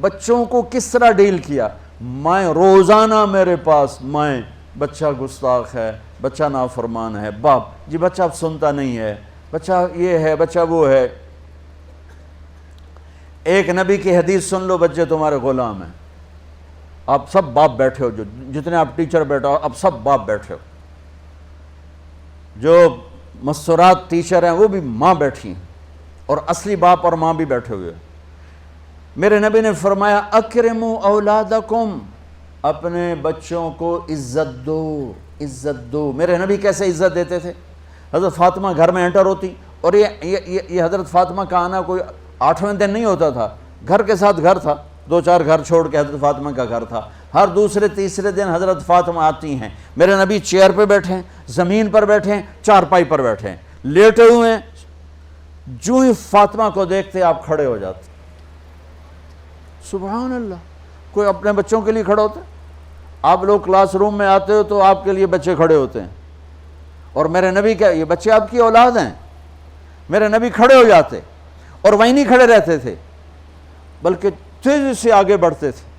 بچوں کو کس طرح ڈیل کیا. میں روزانہ میرے پاس بچہ گستاخ ہے، بچہ نافرمان ہے، باپ جی بچہ اب سنتا نہیں ہے، بچہ یہ ہے، بچہ وہ ہے. ایک نبی کی حدیث سن لو، بچے تمہارے غلام ہیں. آپ سب باپ بیٹھے ہو، جتنے آپ ٹیچر بیٹھے ہو اب سب باپ بیٹھے ہو. جو مستورات ٹیچر ہیں وہ بھی ماں بیٹھی ہیں، اور اصلی باپ اور ماں بھی بیٹھے ہوئے. میرے نبی نے فرمایا اکرموا اولادکم، اپنے بچوں کو عزت دو، عزت دو. میرے نبی کیسے عزت دیتے تھے؟ حضرت فاطمہ گھر میں انٹر ہوتی، اور یہ حضرت فاطمہ کا آنا کوئی 8ویں دن نہیں ہوتا تھا، گھر کے ساتھ گھر تھا، 2-4 گھر چھوڑ کے حضرت فاطمہ کا گھر تھا. ہر دوسرے تیسرے دن حضرت فاطمہ آتی ہیں. میرے نبی چیئر پہ بیٹھے ہیں، زمین پر بیٹھے ہیں، چارپائی پر بیٹھے ہیں، لیٹے ہوئے ہیں. جو ہی فاطمہ کو دیکھتے آپ کھڑے ہو جاتے. سبحان اللہ. کوئی اپنے بچوں کے لیے کھڑا ہوتا ہے؟ آپ لوگ کلاس روم میں آتے ہو تو آپ کے لیے بچے کھڑے ہوتے ہیں، اور میرے نبی کیا یہ بچے آپ کی اولاد ہیں. میرے نبی کھڑے ہو جاتے، اور وہیں نہیں کھڑے رہتے تھے بلکہ تیزی سے آگے بڑھتے تھے،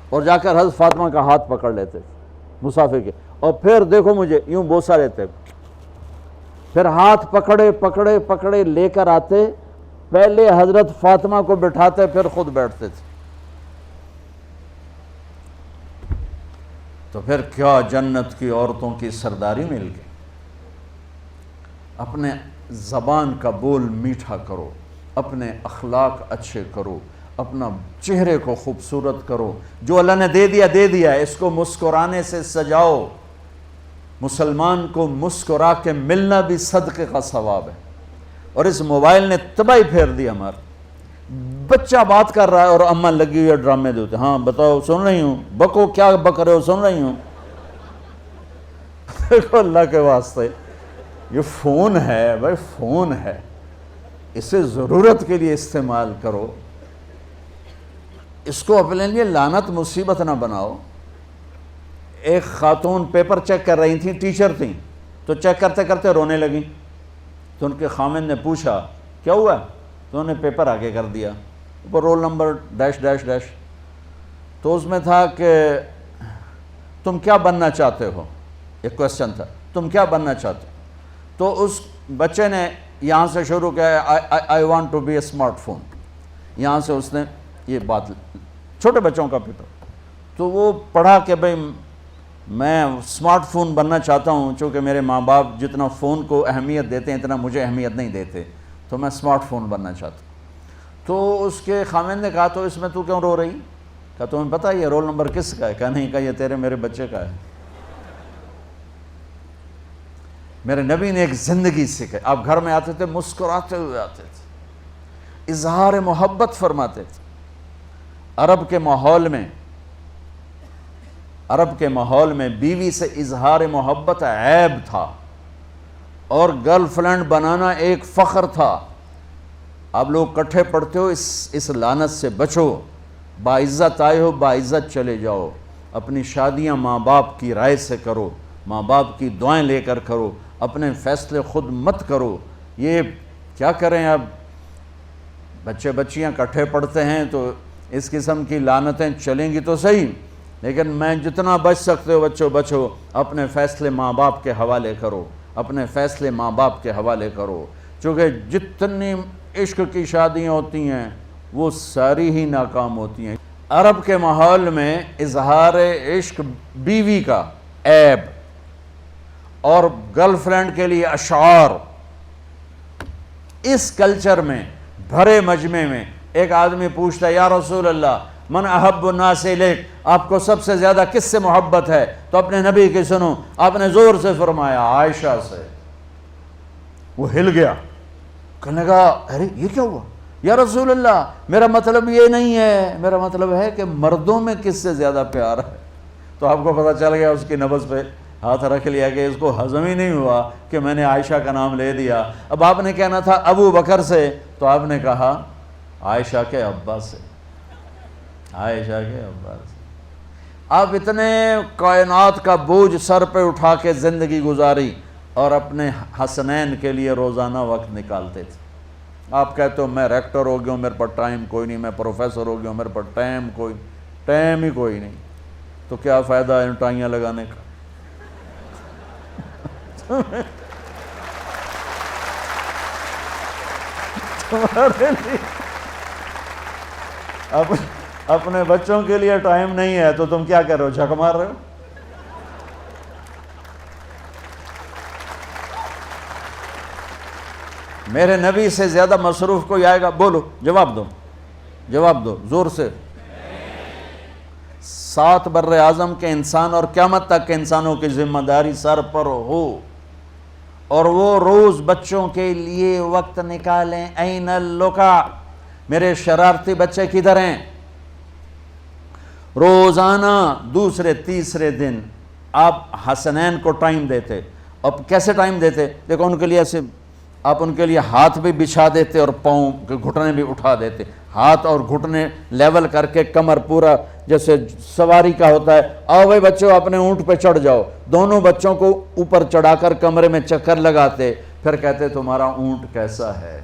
اور جا کر حضرت فاطمہ کا ہاتھ پکڑ لیتے تھے مسافر کے، اور پھر دیکھو مجھے یوں بوسہ لیتے، پھر ہاتھ پکڑے پکڑے پکڑے لے کر آتے، پہلے حضرت فاطمہ کو بٹھاتے پھر خود بیٹھتے تھے. تو پھر کیا جنت کی عورتوں کی سرداری مل گئی. اپنے زبان کا بول میٹھا کرو، اپنے اخلاق اچھے کرو، اپنا چہرے کو خوبصورت کرو. جو اللہ نے دے دیا ہے، اس کو مسکرانے سے سجاؤ. مسلمان کو مسکرا کے ملنا بھی صدقے کا ثواب ہے. اور اس موبائل نے تباہی پھیر دی ہمارا. بچہ بات کر رہا ہے اور اماں لگی ہوئی ہے ڈرامے دیتے، ہاں بتاؤ سن رہی ہوں، بکو کیا بک رہے ہو، سن رہی ہوں. دیکھو اللہ کے واسطے یہ فون ہے بھائی، فون ہے، اسے ضرورت کے لیے استعمال کرو. اس کو اپنے لیے لعنت مصیبت نہ بناؤ. ایک خاتون پیپر چیک کر رہی تھیں، ٹیچر تھیں، تو چیک کرتے کرتے رونے لگیں. تو ان کے خامن نے پوچھا کیا ہوا؟ تو انہوں نے پیپر آگے کر دیا، اوپر roll number dash dash dash. تو اس میں تھا کہ تم کیا بننا چاہتے ہو، ایک کویسچن تھا، تم کیا بننا چاہتے ہو. تو اس بچے نے یہاں سے شروع کیا، I want to be a smart phone. یہاں سے اس نے یہ بات، چھوٹے بچوں کا پیپر. تو وہ پڑھا کہ بھئی میں اسمارٹ فون بننا چاہتا ہوں، چونکہ میرے ماں باپ جتنا فون کو اہمیت دیتے ہیں اتنا مجھے اہمیت نہیں دیتے، تو میں اسمارٹ فون بننا چاہتا ہوں. تو اس کے خامن نے کہا تو اس میں تو کیوں رو رہی؟ کہا تمہیں پتہ یہ رول نمبر کس کا ہے؟ کہا نہیں. کہا یہ تیرے میرے بچے کا ہے. میرے نبی نے ایک زندگی سکھائی. آپ گھر میں آتے تھے مسکراتے ہوئے آتے تھے، اظہار محبت فرماتے تھے. عرب کے ماحول میں بیوی سے اظہار محبت عیب تھا، اور گرل فرینڈ بنانا ایک فخر تھا. آپ لوگ کٹھے پڑھتے ہو، اس لعنت سے بچو. باعزت آئے ہو، باعزت چلے جاؤ. اپنی شادیاں ماں باپ کی رائے سے کرو، ماں باپ کی دعائیں لے کر کرو، اپنے فیصلے خود مت کرو. یہ کیا کریں، اب بچے بچیاں کٹھے پڑھتے ہیں تو اس قسم کی لعنتیں چلیں گی تو صحیح، لیکن میں جتنا بچ سکتے ہو بچو بچو. اپنے فیصلے ماں باپ کے حوالے کرو، اپنے فیصلے ماں باپ کے حوالے کرو. چونکہ جتنی عشق کی شادیاں ہوتی ہیں وہ ساری ہی ناکام ہوتی ہیں. عرب کے ماحول میں اظہار عشق بیوی کا عیب، اور گرل فرینڈ کے لیے اشعار. اس کلچر میں بھرے مجمع میں ایک آدمی پوچھتا ہے یا رسول اللہ من احب الناس الیک، آپ کو سب سے زیادہ کس سے محبت ہے؟ تو اپنے نبی کی سنو. آپ نے زور سے فرمایا عائشہ سے. وہ ہل گیا، کہنے لگا ارے یہ کیا ہوا یا رسول اللہ، میرا مطلب یہ نہیں ہے، میرا مطلب ہے کہ مردوں میں کس سے زیادہ پیار ہے. تو آپ کو پتہ چل گیا، اس کی نبض پہ ہاتھ رکھ لیا کہ اس کو ہضم ہی نہیں ہوا کہ میں نے عائشہ کا نام لے دیا. اب آپ نے کہنا تھا ابو بکر سے، تو آپ نے کہا عائشہ کے ابا سے، عائشہ کے ابا سے. آپ اتنے کائنات کا بوجھ سر پہ اٹھا کے زندگی گزاری، اور اپنے حسنین کے لیے روزانہ وقت نکالتے تھے. آپ کہتے ہو میں ریکٹر ہو گیا ہوں، میرے پاس ٹائم کوئی نہیں، میں پروفیسر ہو گیا ہوں، میرے پاس ٹائم ہی کوئی نہیں، تو کیا فائدہ ہے ان ٹائیاں لگانے کا؟ تمہارے لیے اپنے بچوں کے لیے ٹائم نہیں ہے تو تم کیا کر رہے ہو، جھک مار رہے ہو؟ میرے نبی سے زیادہ مصروف کوئی آئے گا؟ بولو، جواب دو زور سے۔ 7 بر اعظم کے انسان اور قیامت تک کے انسانوں کی ذمہ داری سر پر ہو، اور وہ روز بچوں کے لیے وقت نکالیں۔ این اللقا، میرے شرارتی بچے کدھر ہیں؟ روزانہ دوسرے تیسرے دن آپ حسنین کو ٹائم دیتے۔ اب کیسے ٹائم دیتے؟ دیکھو ان کے لیے ایسے آپ ان کے لیے ہاتھ بھی بچھا دیتے اور پاؤں کے گھٹنے بھی اٹھا دیتے، ہاتھ اور گھٹنے لیول کر کے، کمر پورا جیسے سواری کا ہوتا ہے۔ آؤ بھائی بچوں اپنے اونٹ پہ چڑھ جاؤ، دونوں بچوں کو اوپر چڑھا کر کمرے میں چکر لگاتے، پھر کہتے تمہارا اونٹ کیسا ہے؟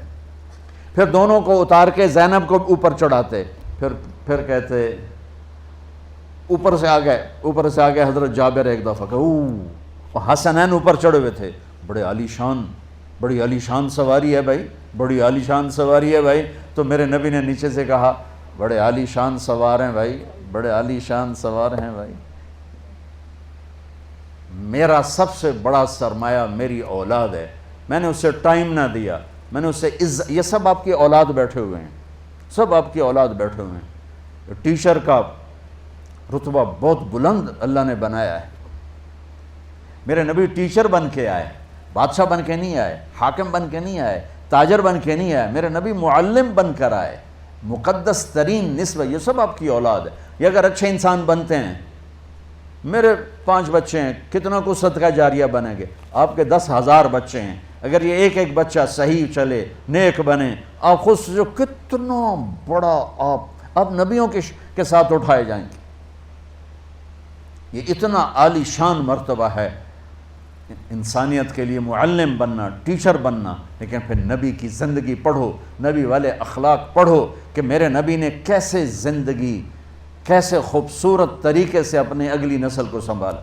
پھر دونوں کو اتار کے زینب کو اوپر چڑھاتے، پھر کہتے اوپر سے آ گئے حضرت جابر ایک دفعہ کہ حسنین اوپر چڑھے ہوئے تھے، بڑی عالی شان سواری ہے بھائی، تو میرے نبی نے نیچے سے کہا بڑے عالی شان سوار ہیں بھائی، میرا سب سے بڑا سرمایہ میری اولاد ہے، میں نے اسے ٹائم نہ دیا، میں نے اسے یہ سب آپ کی اولاد بیٹھے ہوئے ہیں، ٹیچر کا رتبہ بہت بلند اللہ نے بنایا ہے۔ میرے نبی ٹیچر بن کے آئے، بادشاہ بن کے نہیں آئے، حاکم بن کے نہیں آئے، تاجر بن کے نہیں آئے، میرے نبی معلم بن کر آئے، مقدس ترین نسبہ، یہ سب آپ کی اولاد ہے۔ یہ اگر اچھے انسان بنتے ہیں، میرے 5 بچے ہیں، کتنا کو صدقہ جاریہ بنیں گے؟ آپ کے 10,000 بچے ہیں، اگر یہ ایک بچہ صحیح چلے، نیک بنے، آپ خود سے جو کتنا بڑا آپ نبیوں کے ساتھ اٹھائے جائیں گے۔ یہ اتنا عالی شان مرتبہ ہے انسانیت کے لیے، معلم بننا، ٹیچر بننا، لیکن پھر نبی کی زندگی پڑھو، نبی والے اخلاق پڑھو کہ میرے نبی نے کیسے خوبصورت طریقے سے اپنی اگلی نسل کو سنبھالا۔